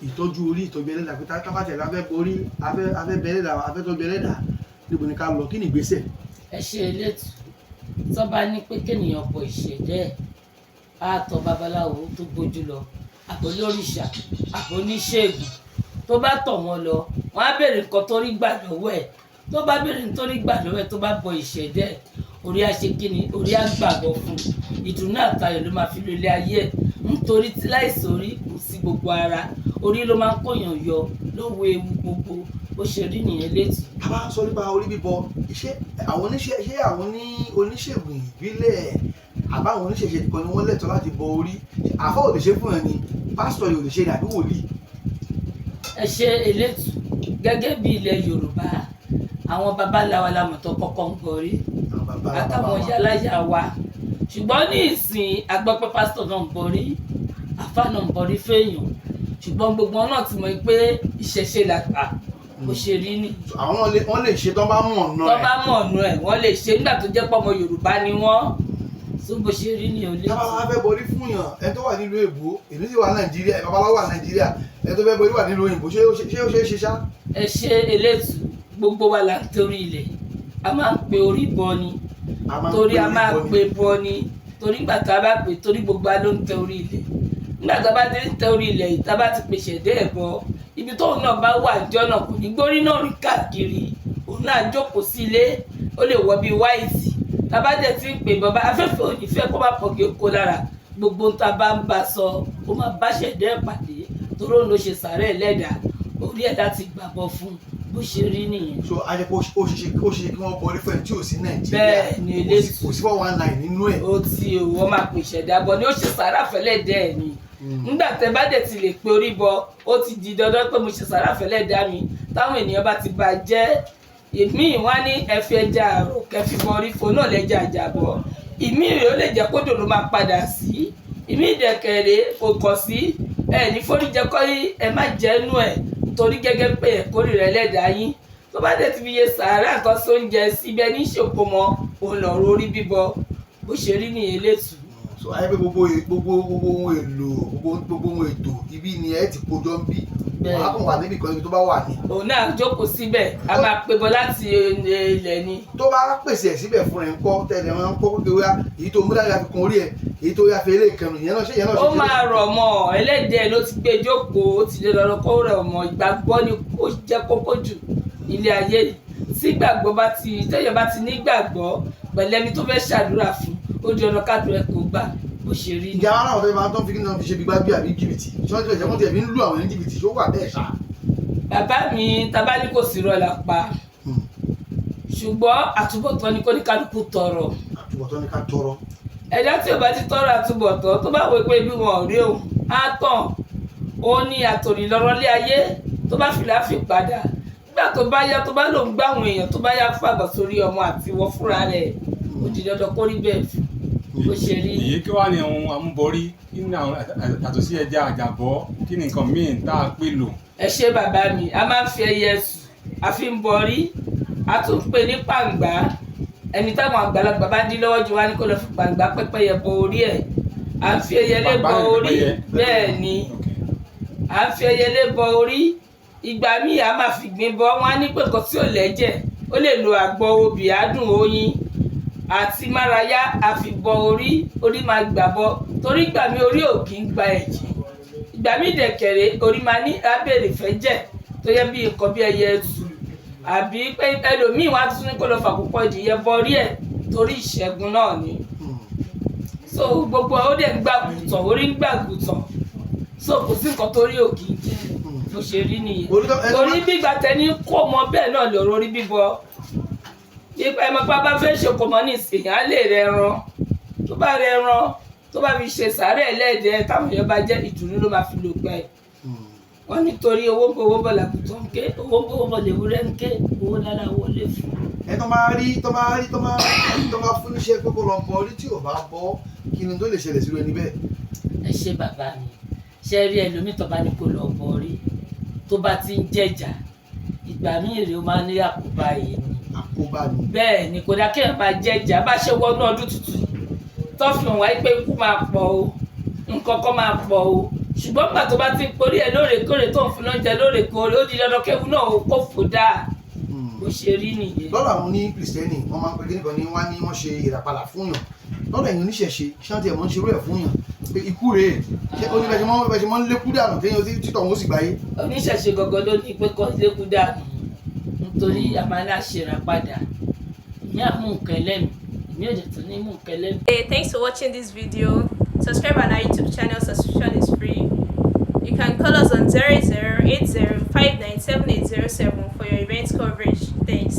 ìtọ́jú orí ìtọ́jú ẹlẹ́dà pé tá bá tẹ̀lé afẹ́ borí afẹ́ bẹ̀rẹ̀dà afẹ́ tọ́jú ẹlẹ́dà níbo ni ká lọ kí ni ìgbésẹ̀. ẹ ṣe elétò tó bá ní pé kéèyàn pọ̀ ìṣẹ̀dẹ́ á tọ̀ babaláwo tó gbójú lọ àbò lóríṣà àbò oníṣègùn tó bá tọ̀ wọ́n lọ wọ́n á béèrè nǹkan tó rí gbà lọ́wọ́ ẹ̀ tó bá béèrè nǹkan tó rí gbà lọ́wọ́ ẹ̀ tó bá bọ ìṣẹ̀dẹ́ orí aṣekínni orí àgbàgbọ́ fún ìdùnnú àtayọ̀ ló máa fi lo ilé ayé ẹ̀ nítorí tí láìsí orí kò sí gbogbo ara orí ló máa ń kóyàn yọ lọ́wọ́ ewu gbogbo bó ṣe rí nìyẹn létí. a bá ń sọ nípa orí bíbọ ṣé àwọn oníṣègùn ìbílẹ̀ àbáwọn oníṣẹ̀ṣe nìkan ni wọ́n lẹ́tọ̀ọ́ láti bọ orí àfọ́ ò lè ṣe fún ẹ ni pásítọ̀ yóò lè ṣe ní àbí wòlíì. ẹ ṣe elétù gẹ́gẹ́ bí ilẹ̀ Yorùbá àwọn babaláwa lamọ̀tọ́ kọ́kọ́ ń borí àtàwọn yálàyà wa ṣùgbọ́n ní ìsìn agbọ́pẹ́ pásítọ̀ náà ń borí àfà náà ń borí fèèyàn ṣùgbọ́n gbogbo náà ti mọ̀ pé ìṣẹ̀ṣe làgbà bó ṣe rí ni. àwọn wọ́n lè ṣe tó bá mọ̀ ọ̀nà ẹ̀. tó bá mọ̀ ọ̀nà ẹ̀ wọ́n lè ṣe nígbà tó jẹ́ pé ọmọ Yorùbá ni wọ́n tó bó ṣe rí ni ò lè. tábà wá fẹ́ borí fún yàn ẹni tó wà nílùú èbó èmi sì wà Nàìjíríà babaláwo wà Nàìjíríà ẹni tó fẹ́ borí wà nílùú òyìnbó ṣé ó ṣe é ṣe ṣá. ẹ ṣe elétù gbogbo wa là ń torí ilẹ̀ a máa ń pe orí bọ ni torí a máa pe bọ ni torí ìgbà tá a bá pè torí gbogbo a ló ń tẹ orí ilẹ̀ nígbà tá a bá ti ń tẹ orí ilẹ̀ yìí tá a bá ti pèsè dé ẹ̀bọ ibi tóun náà bá wà ìjọ náà kò ní gbórí náà rí káàkiri òun náà jókòó sí ilé ó lè wọ bíi wáìtì tá a bá dẹ̀ ti ń pè bọ́ bá afẹ́fẹ́ ò ní fẹ́ kó má pọ̀ kí ó kó lára gbogbo tá a bá ń bá sọ ó máa bá ṣẹ̀dẹ́ pàdé torí òun ló ṣe sàárẹ̀ ẹlẹ́dàá orí ẹ̀dá ti gbàgbọ́ fún bó ṣe rí nìyẹn. so a jẹ pé ó ṣe kí wọ́n borí fún ẹ tí ò sí Nàìjíríà bẹ́ẹ̀ ni eléyìí kò sí 419 nínú ẹ̀. ó ti wọ́n máa pè ṣẹ̀dá bọ ni ó ṣe sàárà fẹ́lẹ́ dẹ́ ẹ̀ ni nígbà tẹ bá dẹ̀ ti lè pe orí bọ ó ti di dandan pé mo ṣe sàárà fẹ́lẹ́ dá mi táwọn ènìyàn bá ti bà jẹ́ ìmíì wá ní ẹ̀fí ẹja àrò kẹfí bọ orí fo náà lẹ́jà àjàbọ̀ ìmíì rẹ̀ ó lè jẹ́ kódò ló máa padà sí ìmíì ìdẹ̀kẹ̀rẹ̀ kò kọ̀ sí ẹ̀ ní foríjẹkọ́ ẹ má jẹ́nu ẹ̀ torí gẹ́gẹ́ pé ẹ̀kórè rẹ̀ lẹ́dàá yín tó bá dẹ̀ ti fi yẹ sàárà nǹkan sí oúnjẹ síbẹ̀ ní ìṣòkò mọ́ òun lọ̀rọ̀ orí bíbọ bó ṣe rí nìyẹn létù. so ayé pé gbogbo ohun èlò gbogbo ohun ètò ibi ni ẹ ti kójọ ń bí wọn á kàn wà níbi kan níbi tó bá wà ní. òun náà jókòó síbẹ̀ a máa pe bọ láti ilẹ̀ ni. tó bá pèsè ẹ̀ síbẹ̀ fún ẹ̀ ń kọ́ tẹ̀lé wọn ń kọ́ pé wíwá èyí tó múlá yà fi kun orí ẹ̀ èyí tó yà fi eré ìkànnì yẹn náà ṣe. ó máa rọ̀ mọ́ ẹlẹ́dẹ̀ẹ́ ló ti gbé jókòó ó ti lè lọ́rọ́ kó rẹ̀ mọ́ ìgbàgbọ́ ni kó jẹ́ kókó jù ilé ayé yìí tí gbàgbọ́ bá ti tẹ́yọ̀ bá ti nígbàgbọ́ pẹ̀lẹ́ni tó fẹ́ ṣàdúrà fún ó di ọ̀nà kádùrẹ́ kó gbà bó ṣe rí. ìjà ara àwọn ọ̀fẹ́ máa tó fi kí náà fi ṣe gbígbá bí àbí jìbìtì ṣé wọ́n ti lè jẹ́ wọ́n ti ẹ̀mí ń lù àwọn ní jìbìtì ṣó wà bẹ́ẹ̀ ṣá. bàbá mi tabali kò sí rọlà pa ṣùgbọ́n àtúbọ̀tán ni kò ní kálukú tọrọ. àtúbọ̀tán ni ká tọrọ. ẹ̀dá tí ò bá ti tọrọ àtúbọ̀tán tó bá wọ pé bí wọn ò rí òun á tàn ó ní àtòrí lọ́rọ́ lé ayé tó bá fìlà fi padà nígbà tó bá yá tó bá lòún gbá àwọn èèyàn tó bá yá fàgbà sórí ọmọ àti wọ́n fúnra rẹ̀ ó di dandan kó rí bẹ́ẹ̀ bó ṣe rí. èyí kí wàá ní ohun amúborí kí ni àwọn àtọ̀ sí ẹja àjàbọ́ kí ni nǹkan míì tá a pè lò. ẹ ṣe bàbá mi a máa ń fi ẹyẹ sùn a fi ń bọrí a tún pè ní pàǹgbá ẹni táwọn àgbàlagbà bá dín lọ́wọ́ jù wá ní kó lọ fi pàǹgbá pẹ́pẹ́yẹ bọ orí ẹ̀ à ń fi ẹyẹlé bọ orí bẹ́ẹ̀ ni à ń fi ẹyẹlé bọ orí ìgbà míì a máa fi gbìn bọ wọn á ní pé nǹkan tí ò lẹ́jẹ̀ ó lè lo àgbọ̀ obì àádùn oyin àti márayá àfìbọ orí máa gbà bọ torí ìgbà mi orí ò kì í gba ẹ̀jẹ̀ ìgbà mi dẹ̀kẹ̀rẹ̀ orí máa ní abèrè fẹ́jẹ̀ tó yẹ bí nǹkan bí ẹyẹ ẹtù àbí pé ẹlòmíì wá tún ní kó lọ fàkókò ìdìyẹ bọ orí ẹ̀ torí ìṣẹ́gun náà ni so gbogbo ó dẹ̀ ń gbàgùtàn orí ń gbàgùtàn so kò sí nǹkan torí ò kì í jẹ́ bó ṣe rí nìyẹn orí gbígbà tẹni kó mọ bẹ́ẹ̀ náà lọ́rọ̀ orí bíbọ ẹmọ pápá fẹ́ ṣokòmọ́ ní ìsìn á lè rẹ ẹran tó bá rẹ ẹran tó bá fi ṣe sàárẹ̀ ẹlẹ́dẹ̀ẹ́ táwọn èèyàn bá jẹ́ ìdùnnú ló máa fi lò pẹ́ wọ́n nítorí owó ń bọ̀ owó bọ̀ làkùtàn ń ké owó ń bọ̀ owó bọ̀ lèwúrẹ́ ń ké owó lára wọlé fún. ẹ tó máa fún níṣẹ́ kókó lọ bọ orí tí ò bá bọ́ kí ni tó lè ṣẹlẹ̀ sí ẹni bẹ́ẹ̀. ẹ ṣe bàbá mi ṣe rí ẹlòmíì tó bá ní kó lọ bọ orí tó bá ti ń jẹjà ìgbà míì rèé ó máa ní àkóbá yìí ni. àkóbá ni. bẹ́ẹ̀ ni kò dá kéèyàn máa jẹjà bá ṣe wọnú ọdún tuntun tó fi hàn wáyé pé ikú máa pọ̀ o nǹkan kan máa pọ̀ o ṣùgbọ́n gbà tó bá ti porí ẹ̀ lóòrèkóòrè tó ń fún lóúnjẹ lóòrèkóòrè ó di dandan kéwu náà kó fò dáa bó ṣe rí nìyẹn. lọ́dọ̀ àwọn ní kìrìsìtẹ́nì wọ́n máa ń pè kíníkan ní wọ́n ní wọ́n ṣe ìràpadà fún yàn lọ́dọ̀ ẹ̀yin oníṣẹ̀ṣe ṣáàtì ẹ̀mọ́ ń ṣerú ẹ̀ fún yàn pé ikú rèé ṣé ó ní bẹ́ẹ̀ ṣe mọ́ ń lékú dànù téèyàn títọ̀ òun ó sì gbáyé. oníṣẹ̀ṣe gọ́gọ́ ló ní pé kọ́ lékú dànù nítorí àmàlà ṣèràpadà ní àmú nǹkan ẹlẹ́mìí èmi ò jẹ́ tó ní mú nǹkan ẹlẹ́mìí. Hey, thanks for watching this video. Subscribe on our YouTube channel. Subscription is free. You can call us on 0080597807 for your event coverage. Thanks.